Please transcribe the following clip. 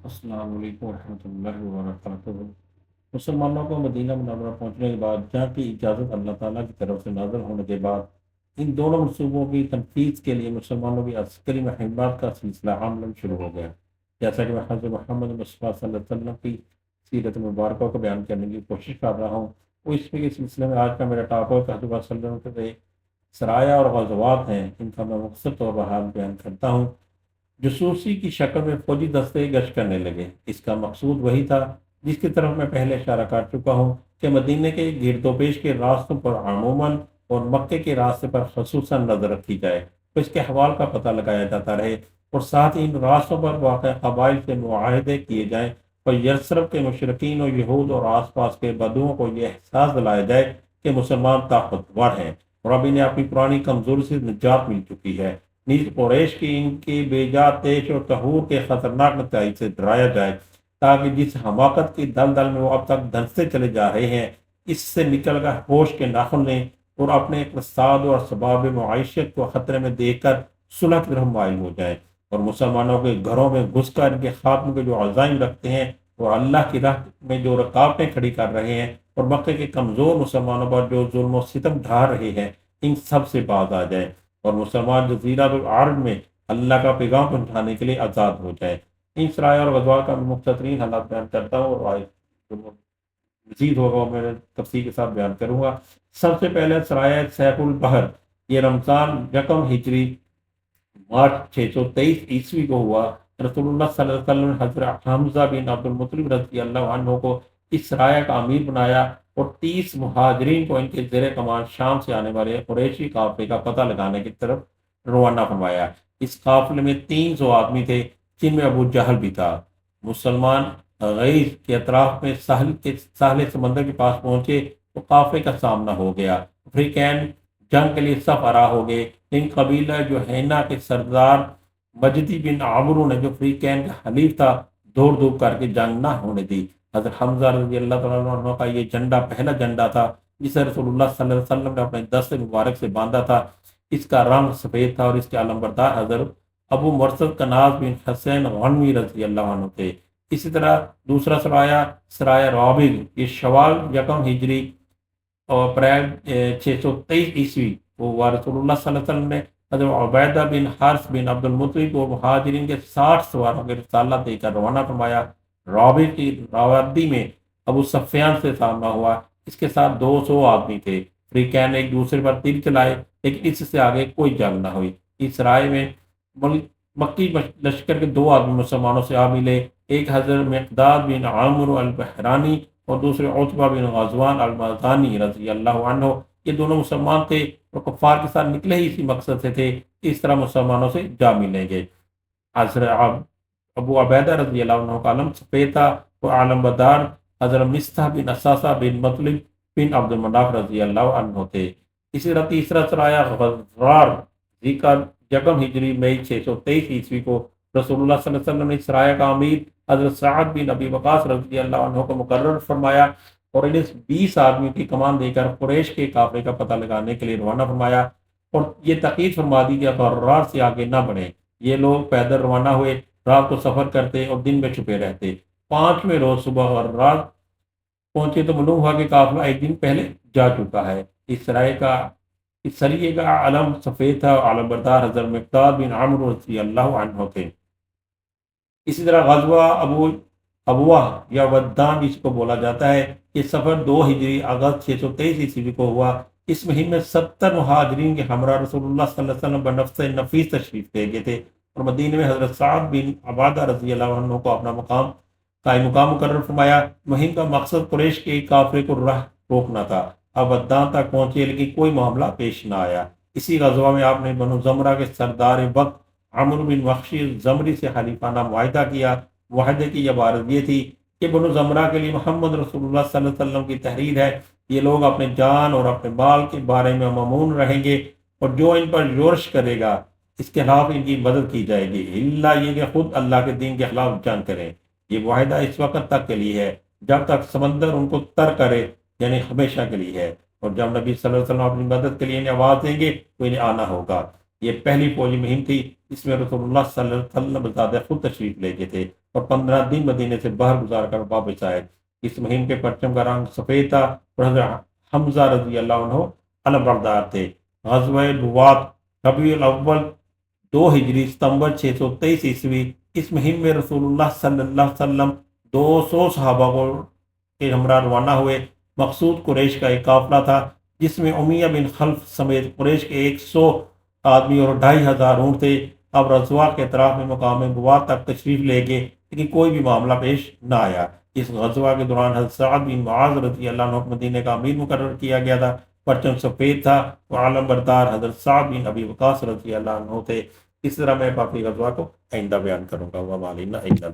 السلام علیکم ورحمۃ اللہ وبرکاتہ۔ مسلمانوں کو مدینہ منورہ پہنچنے کے بعد، جہاں کی اجازت اللہ تعالیٰ کی طرف سے نازل ہونے کے بعد، ان دونوں منصوبوں کی تنفیذ کے لیے مسلمانوں کی عسکری مہمات کا سلسلہ عملاً شروع ہو گیا۔ جیسا کہ میں حضرت محمد مصطفیٰ صلی اللہ علیہ وسلم کی سیرت مبارکہ کو بیان کرنے کی کوشش کر رہا ہوں، وہ اس کے سلسلے میں آج کا میرا ٹاپک حضرت صلی اللہ علیہ وسلم کے سرایہ اور غزوات ہیں، ان کا میں مختصر طور پر حال بیان کرتا ہوں۔ جاسوسی کی شکل میں فوجی دستے گشت کرنے لگے۔ اس کا مقصود وہی تھا جس کی طرف میں پہلے اشارہ کر چکا ہوں کہ مدینے کے گرد و پیش کے راستوں پر عموماً اور مکے کے راستے پر خصوصاً نظر رکھی جائے تو اس کے احوال کا پتہ لگایا جاتا رہے، اور ساتھ ہی ان راستوں پر واقع قبائل سے معاہدے کیے جائیں اور یثرب کے مشرکین و یہود اور آس پاس کے بدوؤں کو یہ احساس دلایا جائے کہ مسلمان طاقتور ہیں اور اب انہیں اپنی پرانی کمزوری سے نجات مل چکی ہے۔ نیز قریش کی ان کی بے جا تیش اور تہور کے خطرناک نتائج سے ڈرایا جائے تاکہ جس حماقت کی دلدل میں وہ اب تک دھنستے چلے جا رہے ہیں، اس سے نکل کر ہوش کے ناخن لیں اور اپنے اقتصاد اور اسباب معیشت کو خطرے میں دیکھ کر صلح کی طرف مائل ہو جائیں، اور مسلمانوں کے گھروں میں گھس کر ان کے خاتمے کے جو عزائم رکھتے ہیں اور اللہ کی راہ میں جو رکاوٹیں کھڑی کر رہے ہیں اور مکے کے کمزور مسلمانوں پر جو ظلم و ستم ڈھا رہے ہیں، ان سب سے باز آ جائیں اور مسلمان جزیرہ العرب میں اللہ کا پیغام پہنچانے کے لیے آزاد ہو جائے۔ ان سرائے اور غزوات کا میں مختصرین حالات بیان کرتا ہوں، اور جو مزید ہوگا وہ میں تفصیل کے ساتھ بیان کروں گا۔ سب سے پہلے سرائے سیف البحر، یہ رمضان یکم ہجری مارچ 623 عیسوی کو ہوا۔ رسول اللہ صلی اللہ علیہ وسلم نے حضرت حمزہ بن عبد المطلب رضی اللہ عنہ کو اس سرائے کا امیر بنایا اور 30 مہاجرین کو ان کے زیر کمان شام سے آنے والے قریشی قافلے کا پتہ لگانے کی طرف روانہ فرمایا۔ اس قافلے میں 300 آدمی تھے، جن میں ابو جہل بھی تھا۔ مسلمان غیظ کے اطراف میں ساحل سمندر کے پاس پہنچے تو قافلے کا سامنا ہو گیا۔ افریقین جنگ کے لیے صف آراہ ہو گئے، لیکن قبیلہ جو ہینا کے سردار مجدی بن عمرو نے، جو فریقین کا حلیف تھا، دوڑ دھوپ کر کے جنگ نہ ہونے دی۔ حضرت حمزہ رضی اللہ تعالیٰ عنہ کا یہ جھنڈا پہلا جھنڈا تھا جسے رسول اللہ صلی اللہ علیہ وسلم نے اپنے دست مبارک سے باندھا تھا۔ اس کا رنگ سفید تھا اور اس کے علمبردار حضرت ابو مرثد کناز بن حسین غنوی رضی اللہ عنہ تھے۔ اسی طرح دوسرا سرایہ سرایہ رابغ، یہ شوال یکم ہجری اور اپریل 623 عیسوی کو ہوا۔ رسول اللہ صلی اللہ علیہ وسلم نے حضرت عبیدہ بن حارث بن عبد المطلب کو مہاجرین کے 60 سواروں کے رسالہ دے کر روانہ فرمایا۔ رابغ کی راودی میں ابو سفیان سے سامنا ہوا، اس کے ساتھ 200 آدمی تھے۔ فریقین نے ایک دوسرے پر تیر چلائے، لیکن اس سے آگے کوئی جنگ نہ ہوئی۔ اس رائے میں مکی لشکر کے 2 آدمی مسلمانوں سے آ ملے، ایک حضرت مقداد بن عامر البحرانی اور دوسرے عتبہ بن غزوان المازانی رضی اللہ عنہ۔ یہ دونوں مسلمان تھے اور کفار کے ساتھ نکلے ہی اسی مقصد سے تھے، اس طرح مسلمانوں سے جا ملیں گے۔ حضرت ابو عبیدہ رضی اللہ عنہ کا علم سفید تھا اور عالم بدار حضرت مصطح بن اساسہ بن مطلب بن عبد المناف رضی اللہ عنہ تھے۔ اسی طرح تیسرا سرایہ غزرار یکم ہجری مئی 623 عیسوی کو رسول اللہ صلی اللہ علیہ وسلم نے سرایہ کا امیر حضرت سعد بن ابی وقاص رضی اللہ عنہ کو مقرر فرمایا اور انہیں 20 آدمیوں کی کمان دے کر قریش کے قافلے کا پتہ لگانے کے لیے روانہ فرمایا، اور یہ تاکید فرما دی کہ غرار سے آگے نہ بڑھیں۔ یہ لوگ پیدل روانہ ہوئے، رات کو سفر کرتے اور دن میں چھپے رہتے۔ 5ویں روز صبح اور رات پہنچے تو معلوم ہوا کہ قافلہ ایک دن پہلے جا چکا ہے۔ اس سریے کا علم سفید تھا اور علم بردار حضرت مقداد بن عمرو رضی اللہ عنہ تھے۔ اسی طرح غزوہ ابوہ یا ودان جس کو بولا جاتا ہے، یہ سفر 2 ہجری اگست 623 عیسوی کو ہوا۔ اس مہم میں 70 مہاجرین کے ہمراہ رسول اللہ صلی اللہ علیہ وسلم بنفس نفیس تشریف لے گئے تھے، اور مدینے میں حضرت سعد بن عبادہ رضی اللہ عنہ کو اپنا قائم مقام مقرر فرمایا۔ مہم کا مقصد قریش کے قافلے کو راہ روکنا تھا۔ اب ودان تک پہنچے لیکن کوئی معاملہ پیش نہ آیا۔ اسی غزوہ میں آپ نے بنو زمرہ کے سردار وقت عمرو بن بخشی زمری سے حلیفانہ معاہدہ کیا۔ معاہدے کی عبارت یہ تھی کہ بنو زمرہ کے لیے محمد رسول اللہ صلی اللہ علیہ وسلم کی تحریر ہے، یہ لوگ اپنے جان اور اپنے مال کے بارے میں مامون رہیں گے، اور جو ان پر یورش کرے گا اس کے خلاف ان کی مدد کی جائے گی، اللہ یہ کہ خود اللہ کے دین کے خلاف جنگ کریں۔ یہ معاہدہ اس وقت تک کے لیے ہے جب تک سمندر ان کو تر کرے، یعنی ہمیشہ کے لیے ہے، اور جب نبی صلی اللہ علیہ وسلم اپنی مدد کے لیے انہیں آواز دیں گے تو انہیں آنا ہوگا۔ یہ پہلی فوجی مہم تھی، اس میں رسول اللہ صلی اللہ علیہ وسلم بذات خود تشریف لے گئے تھے۔ اور 15 دن مدینے سے باہر گزار کر واپس آئے۔ اس مہم کے پرچم کا رنگ سفید تھا اور حضرت حمزہ رضی اللہ عنہ علم بردار تھے۔ غزوہ بوات ربیع الاول 2 ہجری ستمبر 623 عیسوی، اس مہم میں رسول اللہ صلی اللہ علیہ وسلم 200 صحابہ کے ہمراہ روانہ ہوئے۔ مقصود قریش کا ایک قافلہ تھا جس میں امیہ بن خلف سمیت قریش کے 100 آدمی اور 2500 اونٹ تھے۔ اب رضوا کے اطراف میں مقام بوات تک تشریف لے گئے لیکن کوئی بھی معاملہ پیش نہ آیا۔ اس غزوہ کے دوران حضرت سعد بن معاذ رضی اللہ عنہ مدینے کا امیر مقرر کیا گیا تھا۔ پرچم سفید تھا اور عالم بردار حضرت سعد بن ابی وقاص رضی اللہ عنہ تھے۔ اس طرح میں باقی غزوہ کو آئندہ بیان کروں گا۔ وما علینا الا البلاغ۔